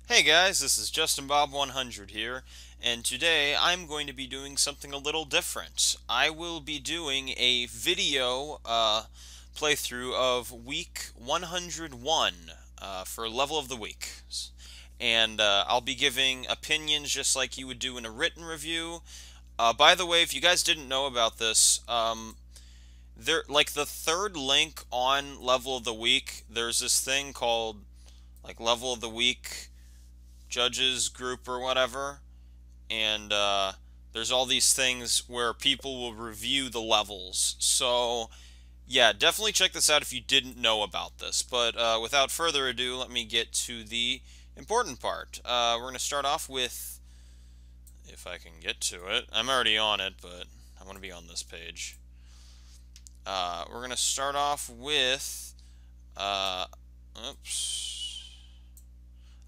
Hey guys, this is Justin Bob 100 here, and today I'm going to be doing something a little different. I will be doing a video playthrough of week 101 for level of the week. And I'll be giving opinions just like you would do in a written review. By the way, if you guys didn't know about this, like the third link on level of the week, there's this thing called like level of the week judges group or whatever, and there's all these things where people will review the levels. So yeah, definitely check this out if you didn't know about this. But without further ado, let me get to the important part. We're going to start off with, if I can get to it. I'm already on it, but I want to be on this page. We're going to start off with, oops.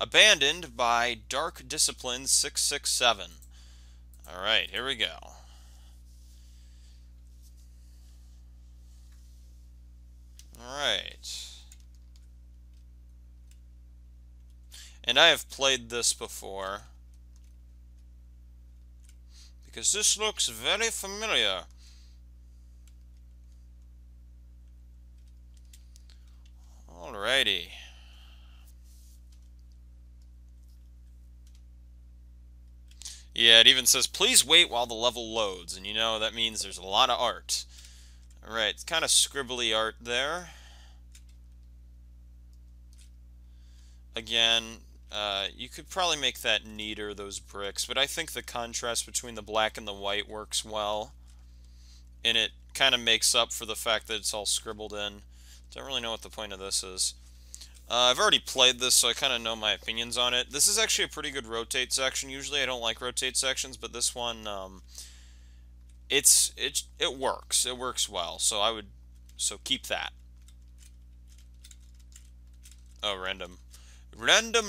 Abandoned by Dark Discipline 667. Alright, here we go. Alright. And I have played this before, because this looks very familiar. Alrighty. Yeah, it even says, please wait while the level loads, and you know that means there's a lot of art. Alright, it's kind of scribbly art there. Again, you could probably make that neater, those bricks, but I think the contrast between the black and the white works well. And it kind of makes up for the fact that it's all scribbled in. Don't really know what the point of this is. I've already played this, so I kind of know my opinions on it. This is actually a pretty good rotate section. Usually I don't like rotate sections, but this one, it works. It works well, so keep that. Oh, random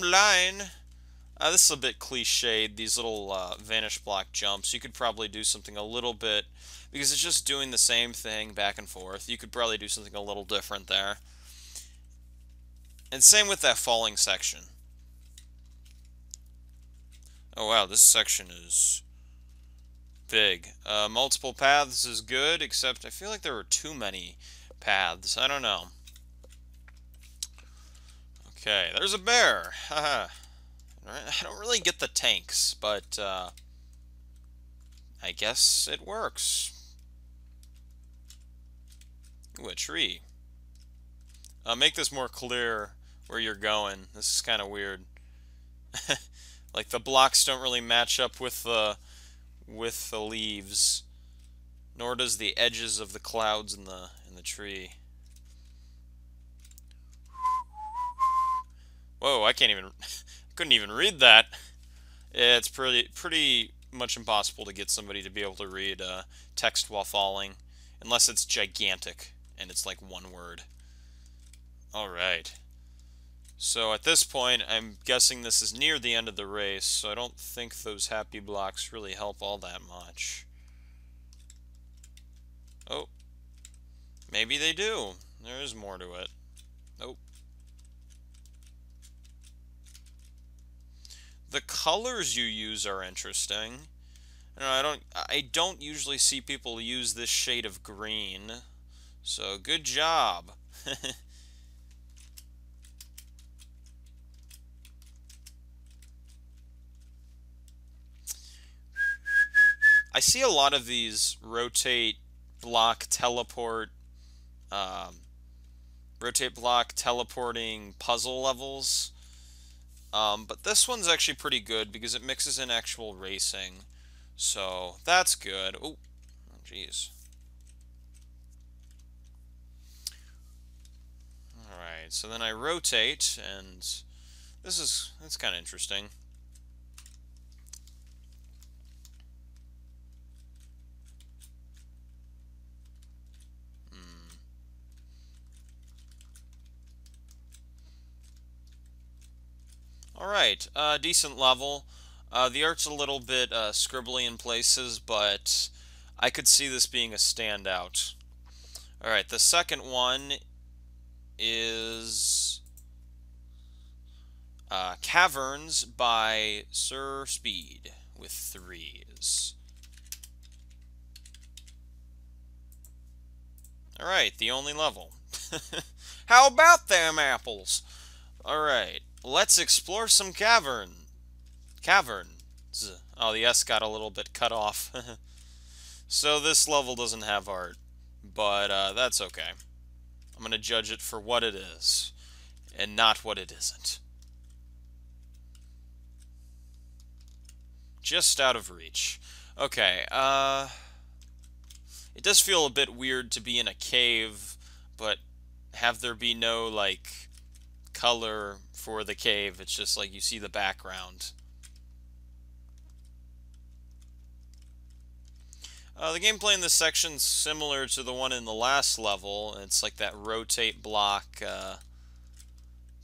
line. This is a bit cliched, these little vanish block jumps. You could probably do something a little bit, because it's just doing the same thing back and forth. You could probably do something a little different there. And same with that falling section. Oh wow, this section is big. Multiple paths is good, except I feel like there were too many paths. I don't know. Okay, there's a bear. Haha. I don't really get the tanks, but I guess it works. Ooh, a tree. Make this more clear where you're going. This is kind of weird. Like the blocks don't really match up with the leaves, nor does the edges of the clouds in the tree. Whoa, I can't even couldn't even read that. Yeah, it's pretty much impossible to get somebody to be able to read text while falling, unless it's gigantic and it's like one word. Alright. So at this point, I'm guessing this is near the end of the race, so I don't think those happy blocks really help all that much. Oh. Maybe they do. There is more to it. Nope. The colors you use are interesting. I don't usually see people use this shade of green. So good job. I see a lot of these rotate block teleporting puzzle levels. But this one's actually pretty good because it mixes in actual racing. So that's good. Oh, jeez. Alright, so then I rotate, and that's kind of interesting. Alright, decent level. The art's a little bit scribbly in places, but I could see this being a standout. Alright, the second one is Caverns by Sir Speed with 3s. Alright, the only level. How about them apples? Alright, let's explore some caverns. Oh, the S got a little bit cut off. So this level doesn't have art, but that's okay. I'm going to judge it for what it is, and not what it isn't. Just out of reach. Okay, it does feel a bit weird to be in a cave, but have there be no, like, color for the cave. It's just like you see the background. The gameplay in this section is similar to the one in the last level. It's like that rotate block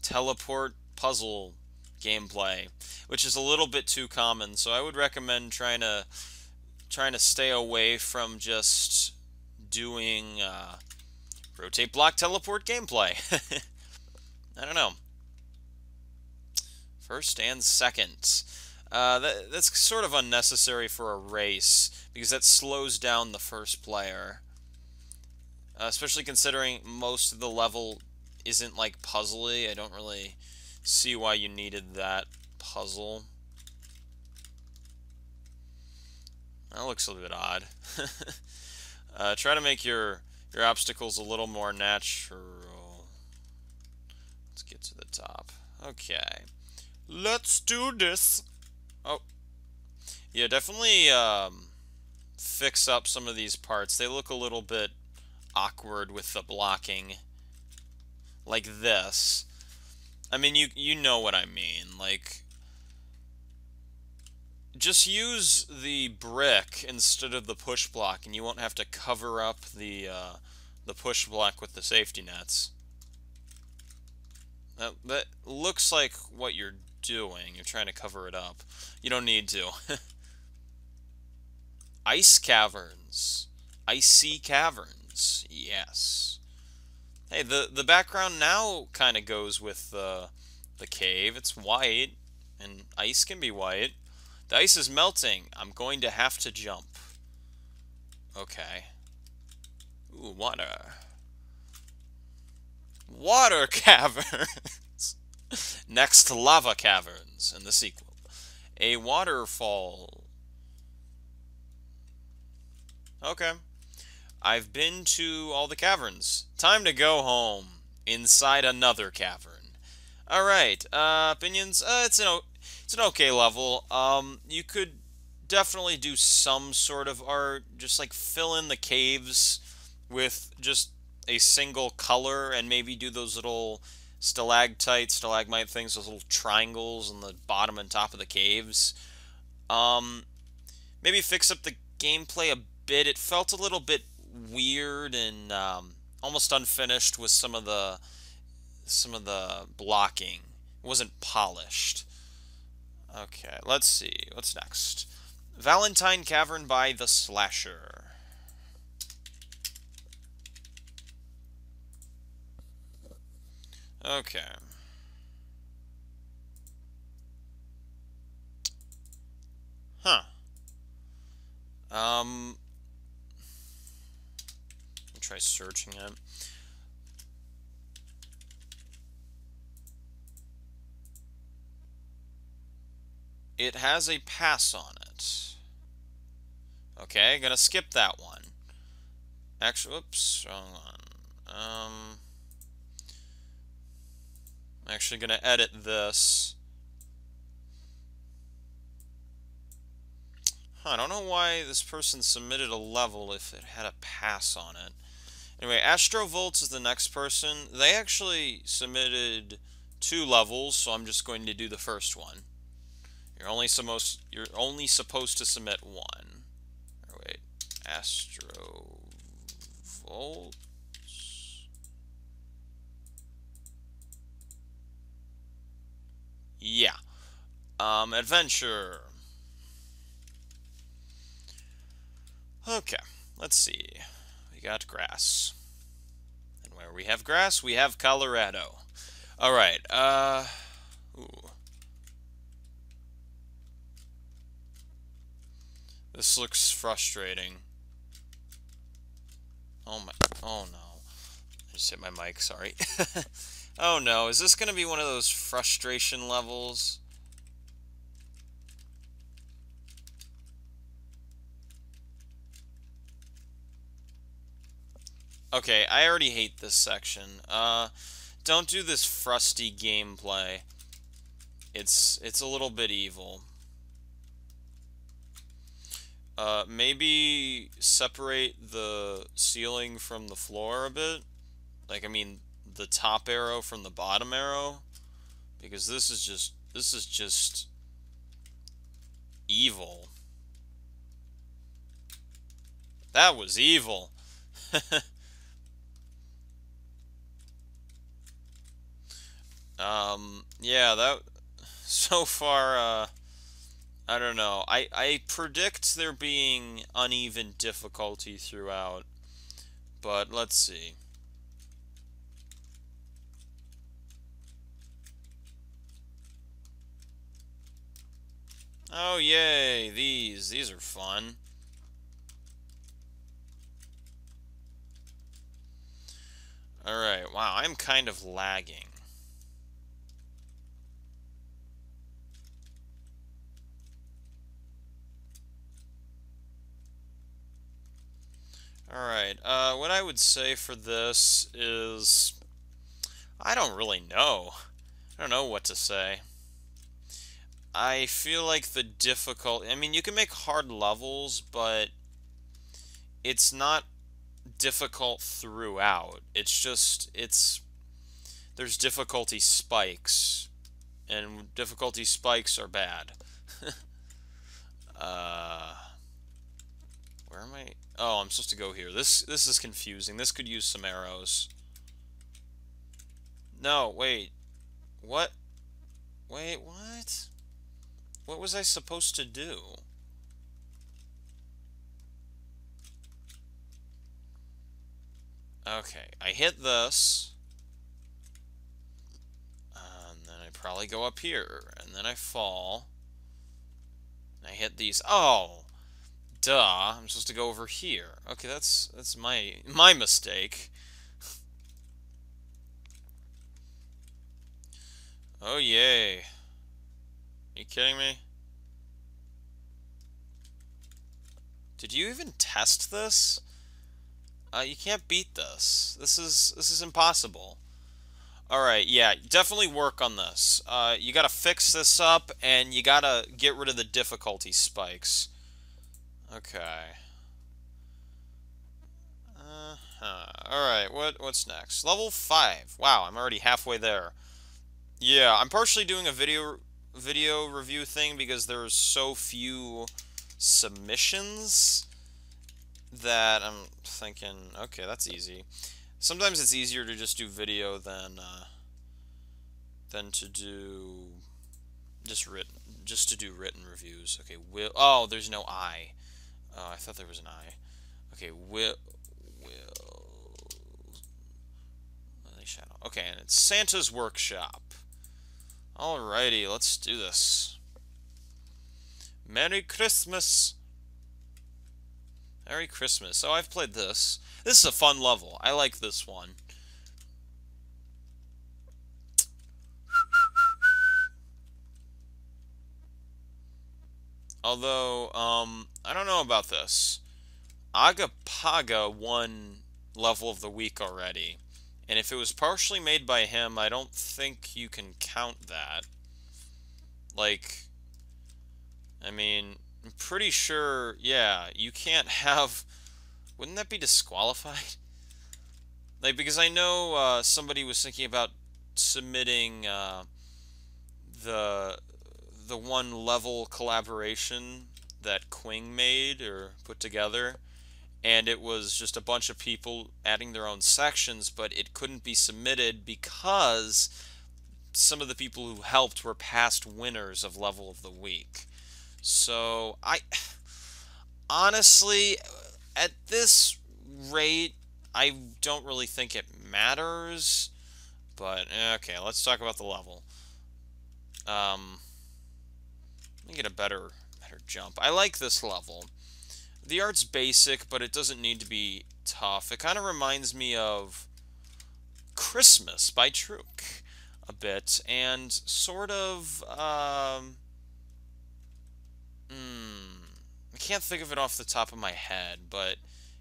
teleport puzzle gameplay, which is a little bit too common. So I would recommend trying to stay away from just doing rotate block teleport gameplay. I don't know. First and second. That's sort of unnecessary for a race, because that slows down the first player. Especially considering most of the level isn't, like, puzzly. I don't really see why you needed that puzzle. That looks a little bit odd. Try to make your obstacles a little more natural. Let's get to the top. Okay. Let's do this. Oh. Yeah, definitely fix up some of these parts. They look a little bit awkward with the blocking. Like this. I mean, you know what I mean. Like, just use the brick instead of the push block, and you won't have to cover up the push block with the safety nets. That looks like what you're doing. You're trying to cover it up. You don't need to. Ice caverns. Icy caverns. Yes. Hey, the background now kind of goes with the cave. It's white, and ice can be white. The ice is melting. I'm going to have to jump. Okay. Ooh, water. Water caverns. Next to lava caverns in the sequel. A waterfall. Okay. I've been to all the caverns. Time to go home. Inside another cavern. Alright, opinions? It's an okay level. You could definitely do some sort of art. Just, like, fill in the caves with just a single color, and maybe do those little stalagmite things, those little triangles on the bottom and top of the caves. Maybe fix up the gameplay a bit. It felt a little bit weird and almost unfinished with some of the blocking. It wasn't polished. Okay, let's see. What's next? Valentine Cavern by the Slasher. Okay. Huh. Let me try searching it. It has a pass on it. Okay, gonna skip that one. Actually, oops, wrong one. I'm actually gonna edit this. Huh, I don't know why this person submitted a level if it had a pass on it. Anyway, AstroVolts is the next person. They actually submitted 2 levels, so I'm just going to do the first one. You're only supposed to submit 1. Or wait, AstroVolts. Yeah. Adventure. Okay, let's see. We got grass. And where we have grass, we have Colorado. Alright, ooh. This looks frustrating. Oh my, oh no. I just hit my mic, sorry. Oh no, is this gonna be one of those frustration levels? Okay, I already hate this section. Don't do this frusty gameplay. It's a little bit evil. Maybe separate the ceiling from the floor a bit. Like, I mean, the top arrow from the bottom arrow. Because this is just evil. That was evil. Yeah, that, so far, I don't know. I predict there being uneven difficulty throughout, but let's see. Oh, yay, these are fun. Alright, wow, I'm kind of lagging. Alright, what I would say for this is, I don't really know. I don't know what to say. I feel like the difficult, I mean, you can make hard levels, but it's not difficult throughout. It's just, there's difficulty spikes, and difficulty spikes are bad. Where am I? Oh, I'm supposed to go here. This is confusing. This could use some arrows. No, wait. What? Wait, what? What was I supposed to do? Okay, I hit this. And then I probably go up here. And then I fall. And I hit these. Oh! Duh, I'm supposed to go over here. Okay, that's my mistake. Oh yay. Are you kidding me? Did you even test this? You can't beat this. This is impossible. Alright, yeah, definitely work on this. You gotta fix this up, and you gotta get rid of the difficulty spikes. Okay. Alright, what's next? Level 5. Wow, I'm already halfway there. Yeah, I'm partially doing a video review thing because there's so few submissions that I'm thinking, okay, that's easy. Sometimes it's easier to just do video than to do just to do written reviews. Okay, oh, there's no I. Oh, I thought there was an I. Okay, WilleShadow. Okay, and it's Santa's Workshop. Alrighty, let's do this. Merry Christmas! Merry Christmas. Oh, I've played this. This is a fun level. I like this one. Although, I don't know about this. Agapaga won Level of the Week already. And if it was partially made by him, I don't think you can count that. Like, I mean, I'm pretty sure, yeah, you can't have... Wouldn't that be disqualified? Like, because I know somebody was thinking about submitting the one level collaboration that Quing made or put together, and it was just a bunch of people adding their own sections, but it couldn't be submitted because some of the people who helped were past winners of Level of the Week. So, honestly, at this rate, I don't really think it matters, but okay, let's talk about the level. Let me get a better jump. I like this level. The art's basic, but it doesn't need to be tough. It kind of reminds me of Christmas by Truk a bit, and sort of, I can't think of it off the top of my head, but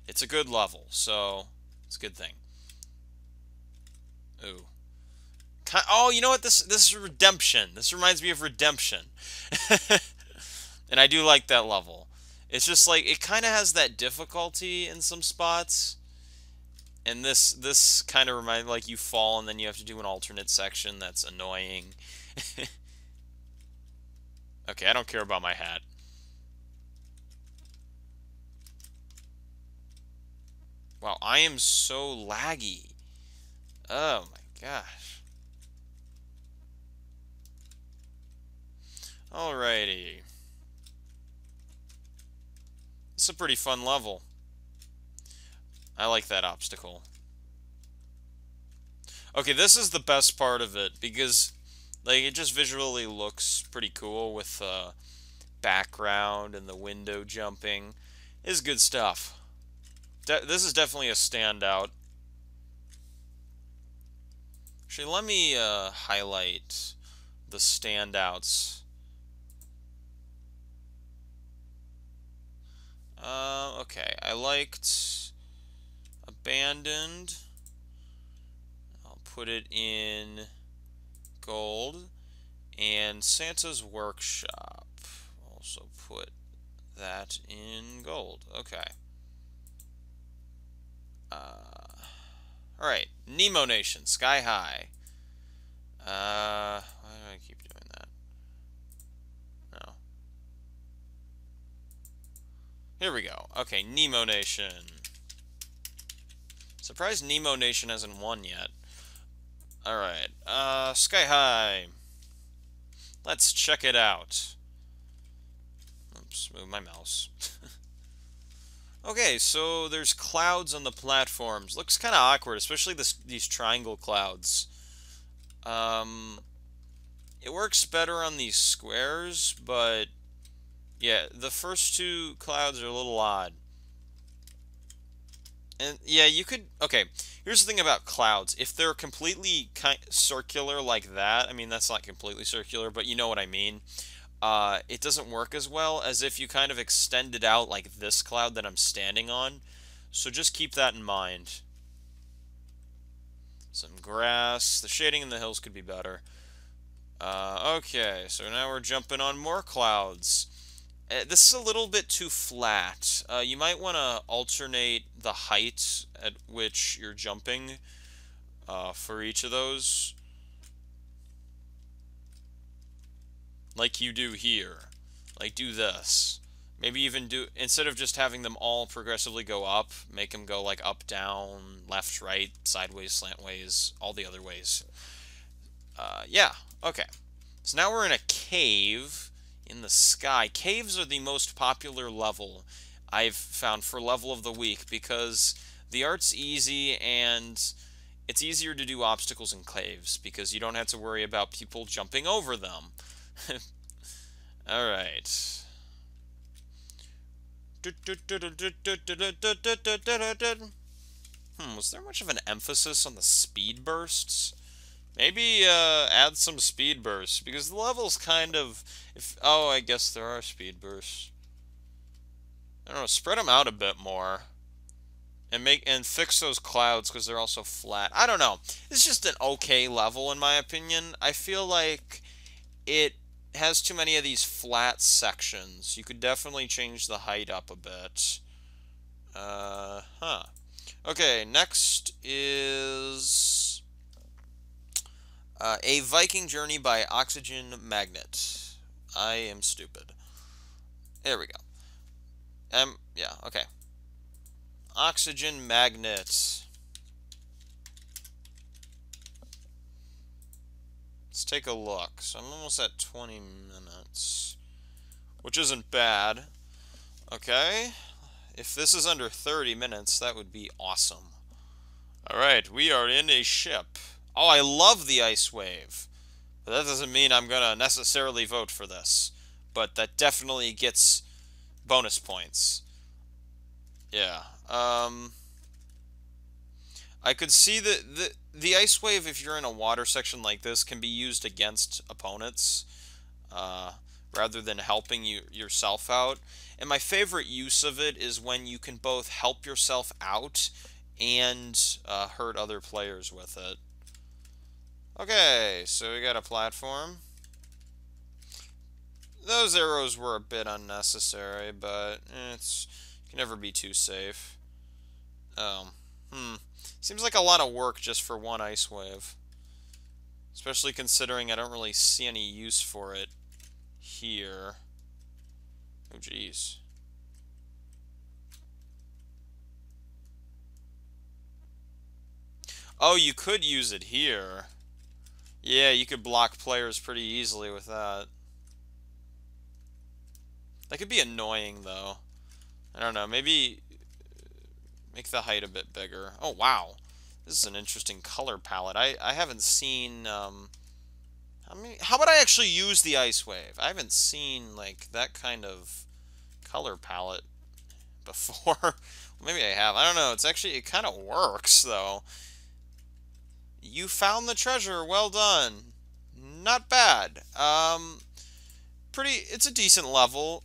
it's a good level, so it's a good thing. Ooh. Oh, you know what? This is Redemption. This reminds me of Redemption. And I do like that level. It's just like, it kind of has that difficulty in some spots. And this kind of reminds, like, you fall and then you have to do an alternate section. That's annoying. Okay, I don't care about my hat. Wow, I am so laggy. Oh my gosh. Alrighty. It's a pretty fun level. I like that obstacle. Okay, this is the best part of it because, like, it just visually looks pretty cool with the background and the window jumping. It's good stuff. This is definitely a standout. Actually, let me highlight the standouts. Okay, I liked Abandoned. I'll put it in gold. And Santa's Workshop. Also put that in gold. Okay. Alright, Nemo Nation, Sky High. Why do I keep doing that? No. Here we go. Okay, Nemo Nation. Surprised Nemo Nation hasn't won yet. Alright, Sky High. Let's check it out. Oops, move my mouse. Okay, so there's clouds on the platforms. Looks kind of awkward, especially these triangle clouds. It works better on these squares, but yeah, the first two clouds are a little odd. And yeah, you could... Okay, here's the thing about clouds. If they're completely circular like that, I mean, that's not completely circular, but you know what I mean. It doesn't work as well as if you kind of extend it out like this cloud that I'm standing on. So just keep that in mind. Some grass. The shading in the hills could be better. Okay, so now we're jumping on more clouds. This is a little bit too flat. You might want to alternate the height at which you're jumping for each of those. Like you do here. Like, do this. Maybe even do, instead of just having them all progressively go up, make them go like up, down, left, right, sideways, slantways, all the other ways. Yeah, okay. So now we're in a cave in the sky. Caves are the most popular level I've found for level of the week because the art's easy and it's easier to do obstacles in caves because you don't have to worry about people jumping over them. Alright. Was there much of an emphasis on the speed bursts? Maybe add some speed bursts because the level's kind of... Oh, I guess there are speed bursts. I don't know, spread them out a bit more. And fix those clouds because they're also flat. I don't know. It's just an okay level in my opinion. I feel like it has too many of these flat sections. You could definitely change the height up a bit. Okay, next is A Viking Journey by Oxygen Magnet. I am stupid. There we go. Yeah, okay. Oxygen Magnet. Let's take a look. So I'm almost at 20 minutes, which isn't bad. Okay. If this is under 30 minutes, that would be awesome. Alright, we are in a ship. Oh, I love the ice wave. But that doesn't mean I'm going to necessarily vote for this. But that definitely gets bonus points. Yeah. I could see that the ice wave, if you're in a water section like this, can be used against opponents, uh, rather than helping yourself out. And my favorite use of it is when you can both help yourself out and hurt other players with it. Okay, so we got a platform. Those arrows were a bit unnecessary, but it's you can never be too safe. Um, Seems like a lot of work just for one ice wave. Especially considering I don't really see any use for it here. Oh, jeez. Oh, you could use it here. Yeah, you could block players pretty easily with that. That could be annoying, though. I don't know, maybe make the height a bit bigger. Oh, wow. This is an interesting color palette. I haven't seen, how would I actually use the ice wave? I haven't seen, like, that kind of color palette before. Maybe I have. I don't know. It kind of works, though. You found the treasure. Well done. Not bad. It's a decent level.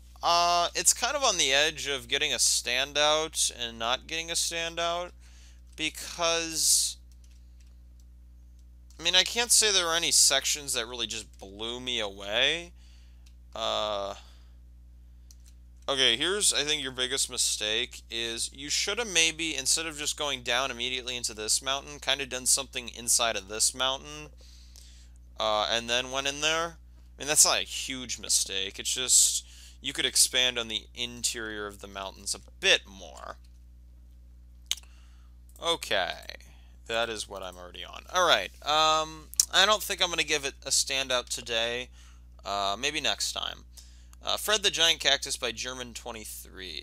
It's kind of on the edge of getting a standout and not getting a standout because, I mean, I can't say there were any sections that really just blew me away. Okay, here's, I think, your biggest mistake is you should have maybe, instead of just going down immediately into this mountain, kind of done something inside of this mountain, and then went in there. I mean, that's not a huge mistake. It's just, you could expand on the interior of the mountains a bit more. Okay, that is what I'm already on. Alright, I don't think I'm going to give it a standout today. Maybe next time. Fred the Giant Cactus by German23.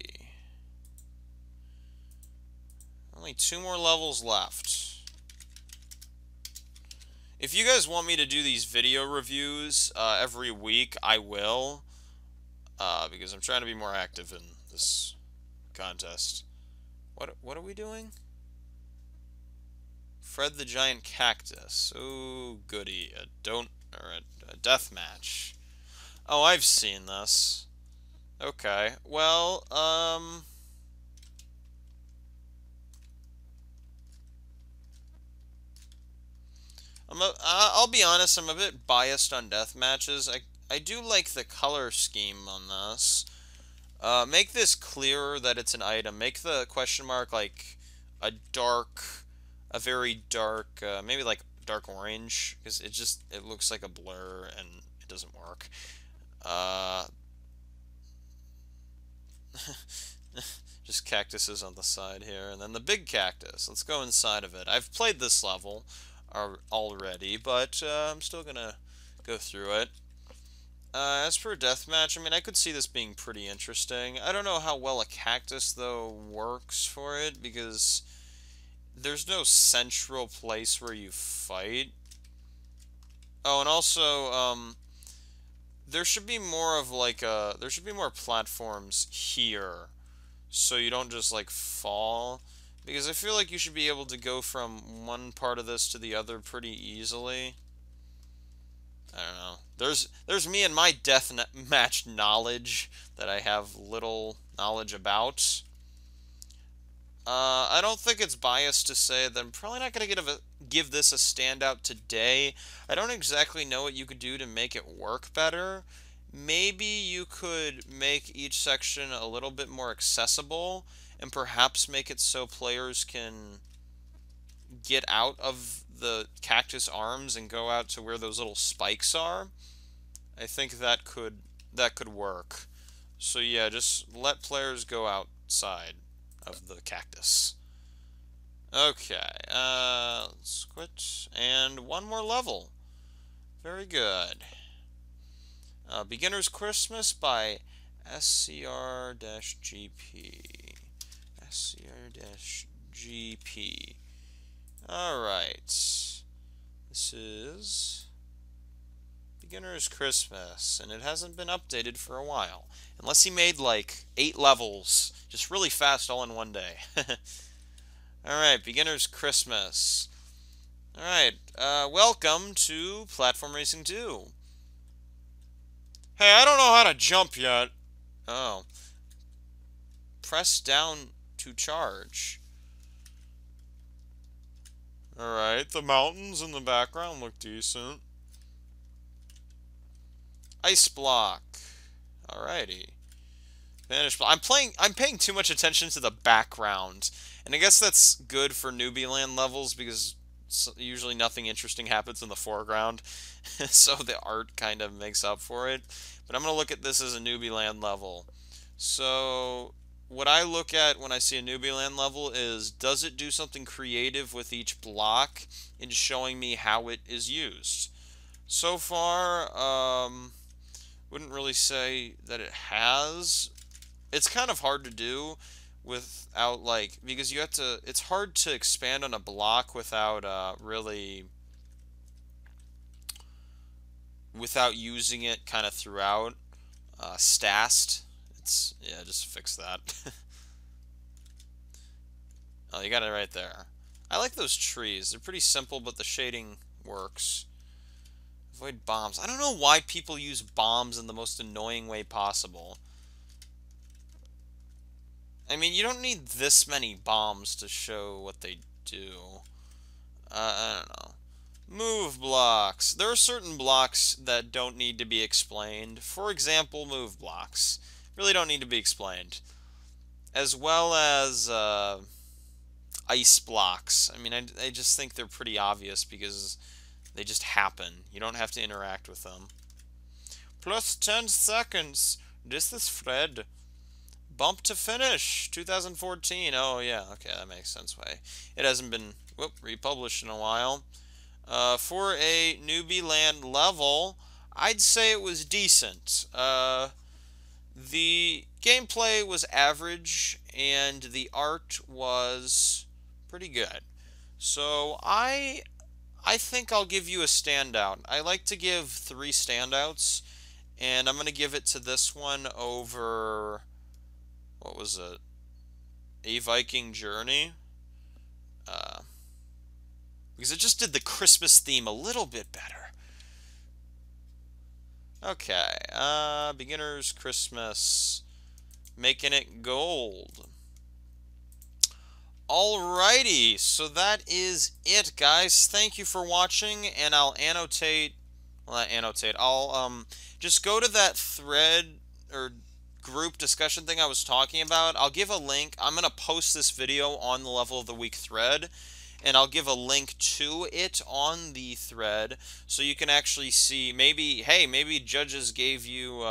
Only 2 more levels left. If you guys want me to do these video reviews every week, I will. Because I'm trying to be more active in this contest. What are we doing? Fred the Giant Cactus. Oh, goody. A death match. Oh, I've seen this. Okay. Well, I'll be honest, I'm a bit biased on death matches. I do like the color scheme on this. Make this clearer that it's an item. Make the question mark like a very dark, maybe like dark orange, because it looks like a blur and it doesn't work. Just cactuses on the side here, and then the big cactus. Let's go inside of it. I've played this level already, but I'm still gonna go through it. As for a deathmatch, I mean, I could see this being pretty interesting. I don't know how well a cactus, though, works for it, because there's no central place where you fight. Oh, and also, there should be more of, like, there should be more platforms here, so you don't just, like, fall. Because I feel like you should be able to go from one part of this to the other pretty easily. I don't know. There's me and my deathmatch knowledge that I have little knowledge about. I don't think it's biased to say that I'm probably not going to give this a standout today. I don't exactly know what you could do to make it work better. Maybe you could make each section a little bit more accessible and perhaps make it so players can get out of the cactus arms and go out to where those little spikes are. I think that could work. So yeah, just let players go outside of the cactus. Okay, let's quit. And one more level. Very good. Beginner's Christmas by SCR-GP. SCR-GP. Alright. This is Beginner's Christmas, and it hasn't been updated for a while. Unless he made like 8 levels, just really fast all in one day. Alright, Beginner's Christmas. Alright, welcome to Platform Racing 2. Hey, I don't know how to jump yet. Oh. Press down to charge. Alright, the mountains in the background look decent. Ice block. Alrighty. Vanish block. I'm paying too much attention to the background. And I guess that's good for newbie land levels because usually nothing interesting happens in the foreground. So the art kind of makes up for it. But I'm going to look at this as a newbie land level. So what I look at when I see a newbie land level is, does it do something creative with each block in showing me how it is used? So far, wouldn't really say that it has. It's kind of hard to do without, like, because you have to, it's hard to expand on a block without without using it kind of throughout. Stased. Yeah, just fix that. Oh, you got it right there. I like those trees. They're pretty simple, but the shading works. Avoid bombs. I don't know why people use bombs in the most annoying way possible. I mean, you don't need this many bombs to show what they do. I don't know. Move blocks. There are certain blocks that don't need to be explained. For example, move blocks. Really don't need to be explained. As well as ice blocks. I mean, I just think they're pretty obvious because they just happen. You don't have to interact with them. Plus 10 seconds. This is Fred. Bump to finish. 2014. Oh, yeah. Okay, that makes sense. Way. It hasn't been republished in a while. For a newbie land level, I'd say it was decent. The gameplay was average, and the art was pretty good. So I think I'll give you a standout. I like to give 3 standouts, and I'm going to give it to this one over, what was it? A Viking Journey. Because it just did the Christmas theme a little bit better. Okay, Beginner's Christmas. Making it gold. Alrighty, so that is it, guys. Thank you for watching, and I'll annotate, well, not annotate, I'll just go to that thread or group discussion thing I was talking about. I'll give a link. I'm going to post this video on the Level of the Week thread, and I'll give a link to it on the thread so you can actually see, maybe, hey, maybe judges gave you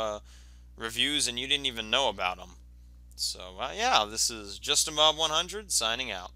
reviews and you didn't even know about them. So, yeah, this is JustinBob100 signing out.